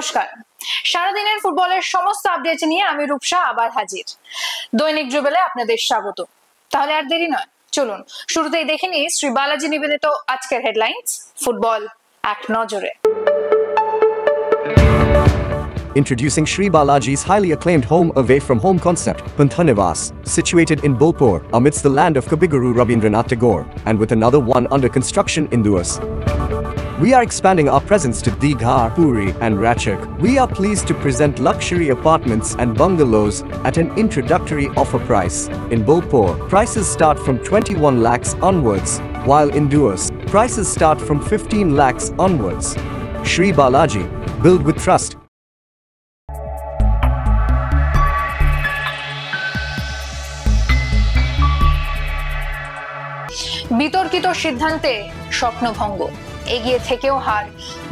নমস্কার। সারাদিনের ফুটবলের সমস্ত আপডেট নিয়ে আমি রূপসা আবার হাজির। দৈনিক ড্রিবলে আপনাদের স্বাগত। তাহলে আর দেরি নয়, চলুন শুরুতেই দেখে নিই শ্রী বালাজি নিবেদিত আজকের হেডলাইন্স ফুটবল এক নজরে। Introducing Sri Balaji's highly acclaimed home away from home concept, Panthanivas, situated in Bolpur amidst the land of Kabiguru Rabindranath Tagore, and with another one under construction in Duas. We are expanding our presence to Digha, Puri and Ratchak. We are pleased to present luxury apartments and bungalows at an introductory offer price. In Bolpur, prices start from 21 lakhs onwards, while in Duas, prices start from 15 lakhs onwards. Sri Balaji, build with trust. বিতর্কিত সিদ্ধান্তে স্বপ্নভঙ্গ, এগিয়ে থেকেও হার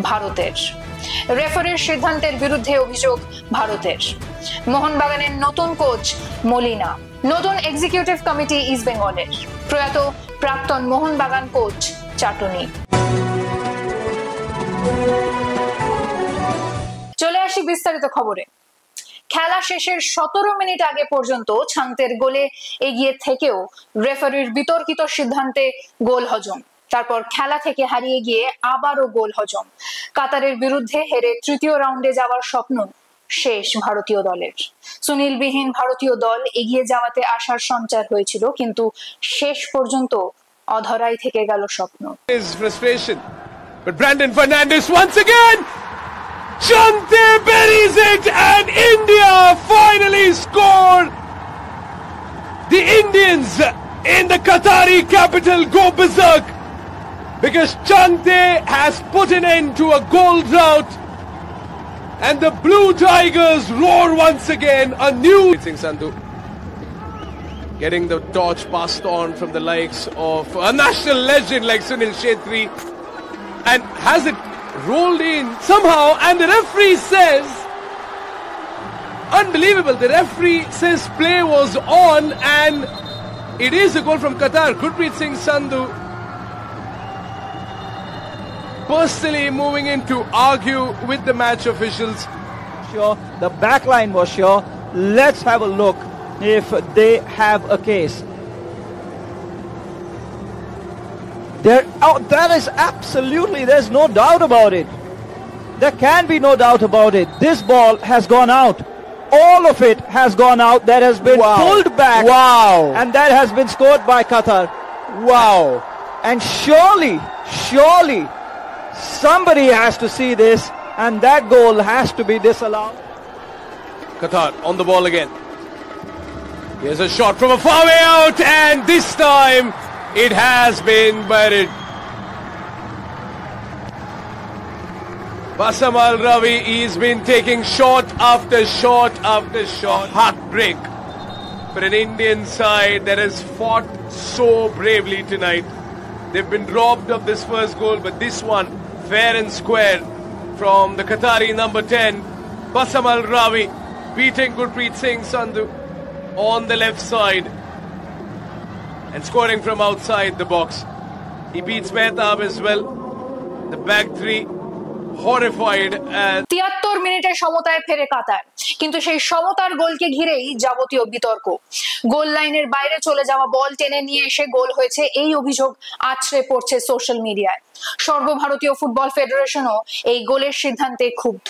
ভারতের। রেফারির সিদ্ধান্তের বিরুদ্ধে অভিযোগ ভারতের। মোহনবাগানের নতুন কোচ মলিনা, নতুন এক্সিকিউটিভ কমিটি ইস্ট বেঙ্গলের। প্রয়াত প্রাক্তন মোহনবাগান কোচ চাটনি। চলে আসি বিস্তারিত খবরে। খেলা শেষের 17 মিনিট আগে পর্যন্ত ছাংতের গোলে এগিয়ে থেকেও রেফারির বিতর্কিত সিদ্ধান্তে গোল হজম। তারপর খেলা থেকে হারিয়ে গিয়ে আবারও গোল হজম। কাতারের বিরুদ্ধে হেরে তৃতীয় রাউন্ডে যাওয়ার স্বপ্ন শেষ ভারতীয় দলের। সুনীলবিহীন ভারতীয় দল এগিয়ে যাওয়াতে আশার সঞ্চার হয়েছিল, কিন্তু শেষ পর্যন্ত অধরাই থেকে গেল স্বপ্ন। But Brandon Fernandes once again, Chante buries it and India finally score. The Indians in the Qatari capital go berserk because Chante has put an end to a goal drought and the Blue Tigers roar once again. A new Singh Sandhu getting the torch passed on from the likes of a national legend like Sunil Shetty, and has it rolled in somehow, and the referee says, unbelievable, the referee says play was on and it is a goal from Qatar. Gurpreet Singh Sandhu personally moving in to argue with the match officials. Sure, the back line was sure. Let's have a look if they have a case. That is absolutely, there's no doubt about it. There can be no doubt about it. This ball has gone out. All of it has gone out. That has been pulled back. Wow. And that has been scored by Qatar. Wow. And surely, somebody has to see this, and that goal has to be disallowed. Qatar on the ball again. Here's a shot from a far way out, and this time it has been buried. Bassam Al-Rawi, he's been taking shot after shot after shot. A heartbreak for an Indian side that has fought so bravely tonight. They've been robbed of this first goal, but this one fair and square from the Qatari number 10, Bassam Al-Rawi, beating Gurpreet Singh Sandhu on the left side and scoring from outside the box. He beats Mehtab as well. The back three horrified. 73 মিনিটে সমতায় ফেরে কাতার, কিন্তু সেই সমতার গোলকে ঘিরেই যাবতীয় বিতর্ক। গোল লাইনের বাইরে চলে যাওয়া বল টেনে নিয়ে এসে গোল হয়েছে, এই অভিযোগ আছড়ে পড়ছে সোশ্যাল মিডিয়ায়। সর্বভারতীয় ফুটবল ফেডারেশনও এই গোলের সিদ্ধান্তে ক্ষুব্ধ।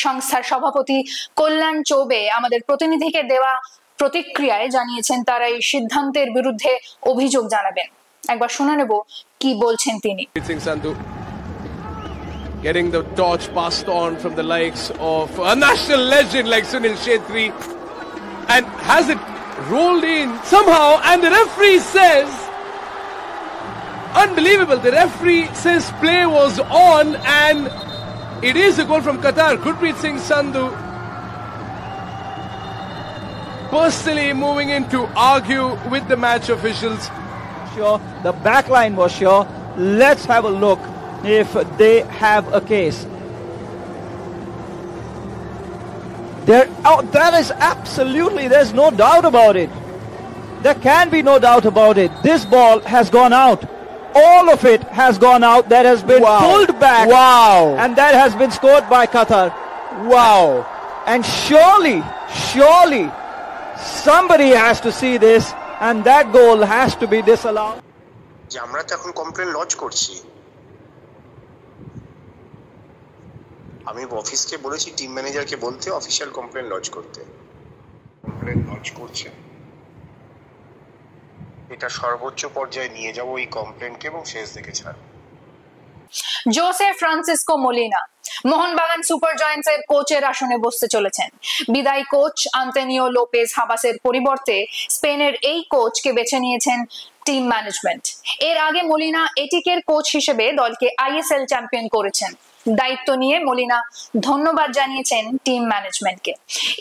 সংস্থার সভাপতি কল্যাণ চৌবে আমাদের প্রতিনিধিকে দেওয়া প্রতিক্রিয়ায় জানিয়েছেন তারা এই সিদ্ধান্তের বিরুদ্ধে অভিযোগ জানাবেন। একবার শুনে নেব কি বলছেন তিনি। Getting the torch passed on from the likes of a national legend like Sunil Shetty, and has it rolled in somehow, and the referee says, unbelievable, the referee says play was on and it is a goal from Qatar. Gurpreet Singh Sandhu personally moving in to argue with the match officials. Sure, the back line was sure. Let's have a look if they have a case. That is absolutely, there's no doubt about it. There can be no doubt about it. This ball has gone out. all of it has gone out. That has been pulled back. Wow. And that has been scored by Qatar. Wow. And surely somebody has to see this, and that goal has to be disallowed. যে আমরা তো এখন complain lodge করছি, আমি অফিসকে বলেছি team ম্যানেজারকে বলতে official complain lodge করতে। কমপ্লেন লজ করছে, এটা সর্বোচ্চ পর্যায়ে নিয়ে যাবো এই কমপ্লেনকে এবং শেষ দেখে ছাড়ব। Jose Francisco Molina Mohun Bagan super জয়েন্টসের কোচের আসনে বসতে চলেছেন। বিদায়ী কোচ আন্তোনিও লোপেজ হাবাসের পরিবর্তে স্পেনের এই কোচকে বেছে নিয়েছেন টিম ম্যানেজমেন্ট। এর আগে মোলিনা এটিকের কোচ হিসেবে দলকে আইএসএল চ্যাম্পিয়ন করেছেন। দায়িত্ব নিয়ে মোলিনা ধন্যবাদ জানিয়েছেন টিম ম্যানেজমেন্টকে।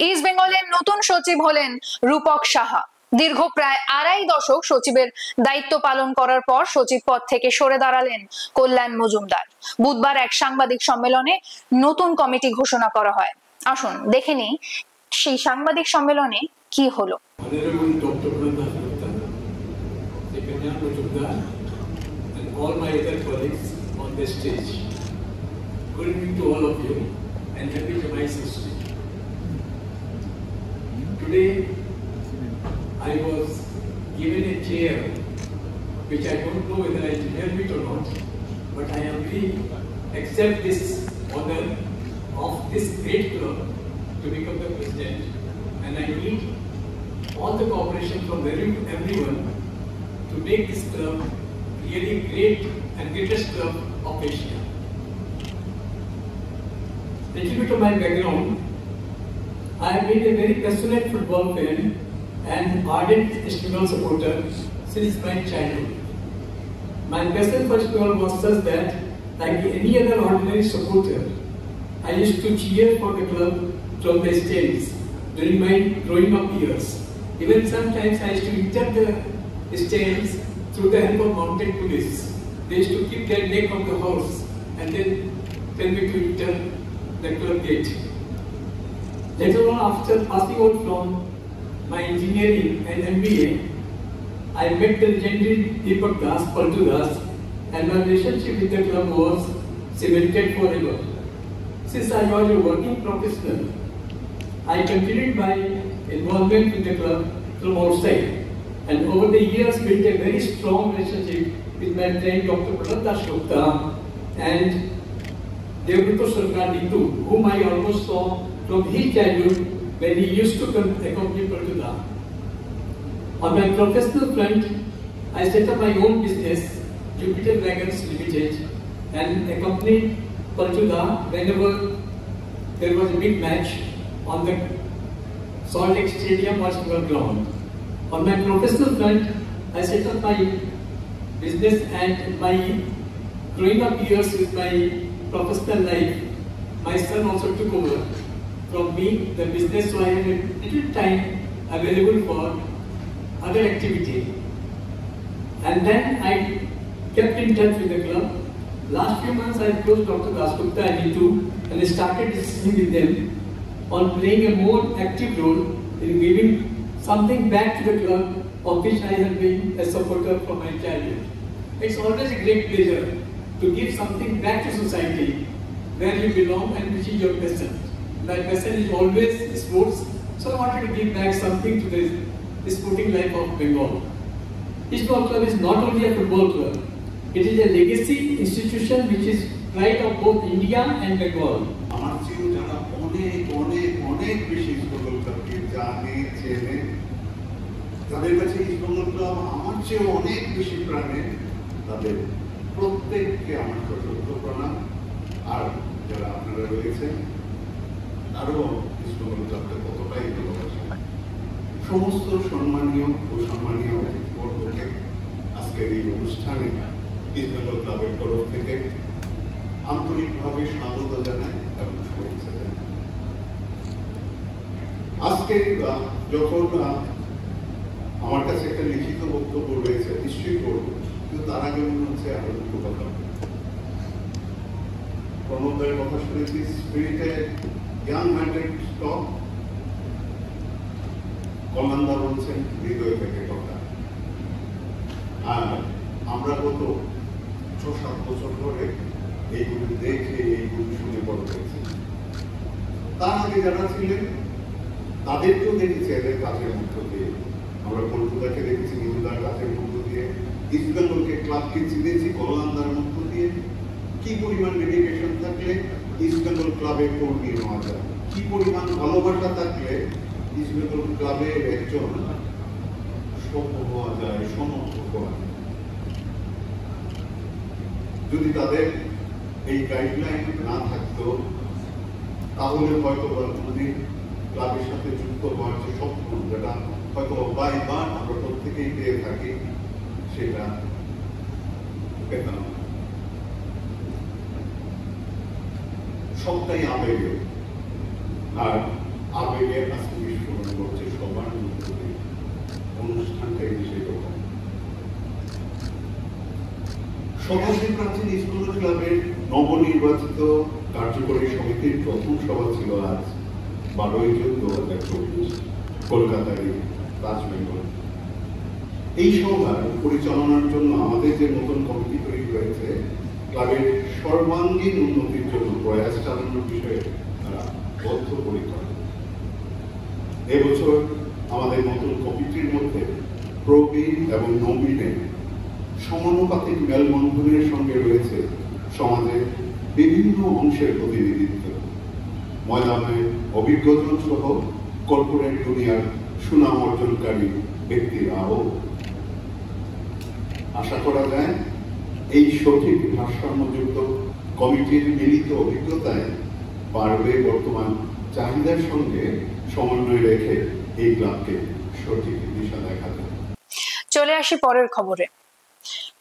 ইস্ট বেঙ্গলের নতুন সচিব হলেন রূপক সাহা। দীর্ঘ প্রায় 2.5 দশক সচিবের দায়িত্ব পালন করার পর সচিব পদ থেকে সরে দাঁড়ালেন কল্যাণ মজুমদার। বুধবার এক সাংবাদিক সম্মেলনে নতুন কমিটি ঘোষণা করা হয়। আসুন দেখে নিই সেই সাংবাদিক সম্মেলনে কি হলো। Good evening to all of you and happy July 16. Today I was given a chair which I don't know whether I deserve it or not, but I really accept this honor of this great club to become the president, and I need all the cooperation from everyone to make this club really great and greatest club of Asia. A little bit of my background. I have been a very passionate football fan and ardent East Bengal supporter since my childhood. My passion for football was such that, like any other ordinary supporter, I used to cheer for the club from the stands during my growing up years. Even sometimes I used to enter the stands through the help of mounted police. They used to keep their neck on the horse and then tell me to enter the club gate. Later on, after passing out from my engineering and MBA, I met the legendary Deepak Das, Paltu Das, and my relationship with the club was cemented forever. Since I was a working professional, I continued my involvement with the club from outside, and over the years built a very strong relationship with my friend Dr. Pradap Das Gupta and Devduto Sarkar Nitu, whom I almost saw from his childhood when he used to accompany Paltuda. On my professional front, I set up my own business, Jupiter Wagons Limited, and accompanied Paltuda whenever there was a big match on the Salt Lake Stadium or Silver Ground. On my professional front, I set up my business, and my growing up years with my professional life, my son also took over from me the business, so I had a little time available for other activity. And then I kept in touch with the club. Last few months I approached Dr. Das Gupta and Nitu and I started discussing with them on playing a more active role in giving something back to the club of which I have been a supporter from my childhood. It's always a great pleasure to give something back to society where you belong and which is your passion. My passion is always sports, so I wanted to give back something to the sporting life of Bengal. East Bengal Club is not only a football club, it is a legacy institution which is pride of both India and Bengal. আমার চেয়েও যারা অনেক অনেক অনেক বেশি east Bengal ক্লাবকে জানে চেনে, তাদের কাছে ইস্ট বেঙ্গল ক্লাব আমার চেয়েও অনেক বেশি প্রাণে, তাদের প্রত্যেককে আমার সশস্ত্র প্রণাম। আর যারা আপনারা রয়েছেন আরও ইস্ট বেঙ্গল ক্লাবকে কতটাই ভালোবাসেন, সমস্ত সম্মানীয় ও সম্মানীয় ব্যক্তিবর্গকে আজকের এই অনুষ্ঠানে ইস্ট বেঙ্গল ক্লাবের তরফ থেকে আন্তরিকভাবে স্বাগত জানাই এবং শুভেচ্ছা জানাই। আজকে যখন আমার কাছে একটা লিখিত বক্তব্য রয়েছে নিশ্চয়ই করবো, কিন্তু তার আগে মনে হচ্ছে আরো দুটো কথা। প্রণবদের কথা শুনেছি, স্পিরিটেড ইয়াং হার্টেড স্টক। কল্যাণদা বলছেন হৃদয় থেকে কথা। আর আমরা গত 6-7 বছর ধরে এইগুলি দেখে এইগুলি শুনে বড় হয়েছে। তার আগে যারা ছিলেন তাদেরকেও দেখেছি এদের কাজের মধ্য দিয়ে। আমরা কলকাতাকে দেখেছি নিজুদার কাজের মধ্য দিয়ে, ইস্ট বেঙ্গলকে ক্লাবকে চিনেছি কলকাতার মধ্য দিয়ে। কি পরিমাণ ডেডিকেশন থাকলে ইস্ট বেঙ্গল ক্লাবে কর্মী নেওয়া যায়, কি পরিমাণ ভালোবাসা থাকলে ইস্ট বেঙ্গল ক্লাবের একজন সভ্য হওয়া যায়, সমর্থক হওয়া যায়। যদি তাদের এই গাইডলাইন না থাকতো তাহলে হয়তো কোনদিন ক্লাবের সাথে যুক্ত হওয়ার যে স্বপ্ন, যেটা হয়তো বারবার আমরা প্রত্যেকেই পেয়ে থাকি, সেটা পেতাম। সবটাই আবেগে, আর আবেগে আজকে বিস্ফোরণ করছে সবার মধ্যে। অনুষ্ঠানটাই সেরকম। শতাব্দী প্রাচীন স্কুল ক্লাবের নবনির্বাচিত কার্যকরী সমিতির প্রথম সভা ছিল আজ 12 জুন 2024 কলকাতার তাজবেঙ্গল। এই সভার পরিচালনার জন্য আমাদের যে নতুন কমিটি তৈরি হয়েছে, ক্লাবের সর্বাঙ্গীন উন্নতির জন্য প্রয়াস চালানোর বিষয়ে তারা বদ্ধপরিকর। এবছর আমাদের নতুন কমিটির মধ্যে প্রবীণ এবং নবীনের সমানুপাতিক মেলবন্ধনের সঙ্গে রয়েছে সমাজের বিভিন্ন অংশের প্রতিনিধিত্ব। ময়দানের অভিজ্ঞজন সহ কর্পোরেট দুনিয়ার সুনাম অর্জনকারী ব্যক্তিরাও। আশা করা যায় এই সঠিক ভারসাম্যযুক্ত কমিটির মিলিত অভিজ্ঞতায় পারবে বর্তমান চাহিদার সঙ্গে সমন্বয় রেখে এই ক্লাবকে সঠিক দিশা দেখাতে। চলে আসি পরের খবরে।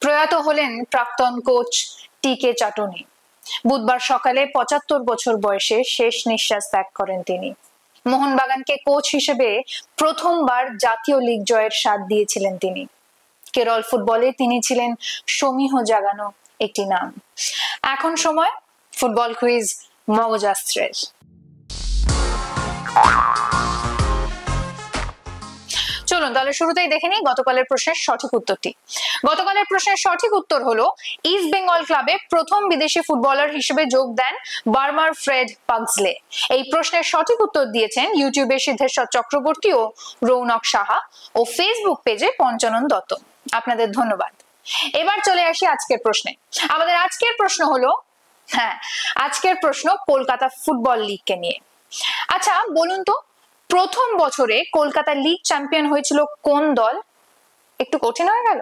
প্রয়াত হলেন প্রাক্তন কোচ টি.কে. চাটনি। বুধবার সকালে 75 বছর বয়সে শেষ নিঃশ্বাস ত্যাগ করেন তিনি। মোহনবাগানকে কোচ হিসেবে প্রথমবার জাতীয় লীগ জয়ের স্বাদ দিয়েছিলেন তিনি। কেরল ফুটবলে তিনি ছিলেন সমীহ জাগানো একটি নাম। এখন সময় ফুটবল কুইজ মগজাস্ত্রের। চলুন তাহলে শুরুতেই দেখে নিই গতকালের প্রশ্নের সঠিক উত্তরটি। গতকালের প্রশ্নের সঠিক উত্তর হলো ইস্ট বেঙ্গল ক্লাবে প্রথম বিদেশি ফুটবলার হিসেবে যোগ দেন বার্মার ফ্রেড পাগসলে। এই প্রশ্নের সঠিক উত্তর দিয়েছেন ইউটিউবে সিদ্ধেশ্বর চক্রবর্তী ও রৌনক সাহা ও ফেসবুক পেজে পঞ্চানন দত্ত। আপনাদের ধন্যবাদ। এবার চলে আসি আজকের প্রশ্নে। আমাদের আজকের প্রশ্ন হলো, আজকের প্রশ্ন কলকাতা ফুটবল লিগকে নিয়ে। আচ্ছা বলুন তো, প্রথম বছরে কলকাতা লিগ চ্যাম্পিয়ন হয়েছিল কোন দল? একটু কঠিন হয়ে গেল,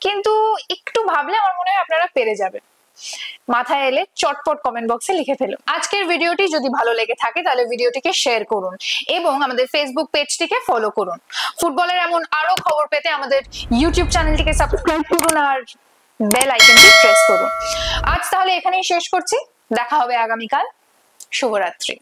কিন্তু একটু ভাবলে আমার মনে হয় আপনারা পেরে যাবেন। মাথায় এলে চটপট কমেন্ট বক্সে লিখে ফেলুন। আজকের ভিডিওটি যদি ভালো লেগে থাকে তাহলে ভিডিওটিকে শেয়ার করুন এবং আমাদের ফেসবুক পেজটিকে ফলো করুন। ফুটবলের এমন আরো খবর পেতে আমাদের ইউটিউব চ্যানেলটিকে সাবস্ক্রাইব করুন আর বেল আইকনটি প্রেস করুন। আজ তাহলে এখানেই শেষ করছি, দেখা হবে আগামীকাল। শুভরাত্রি।